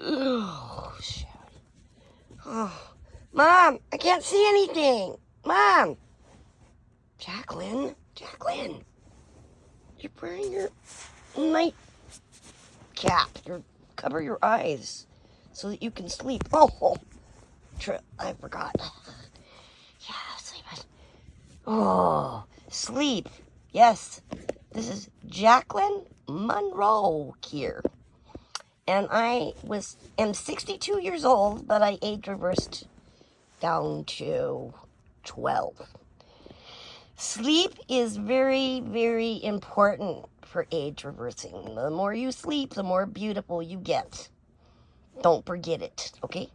Oh, shit. Oh. Mom, I can't see anything. Mom. Jacqueline. Jacqueline. You're wearing your night cap. Cover your eyes so that you can sleep. Oh, I forgot. Yeah, sleep. Oh, sleep. Yes, this is Jacqueline Monroe here. And I am 62 years old, but I age reversed down to 12. Sleep is very, very important for age reversing. The more you sleep, the more beautiful you get. Don't forget it, okay?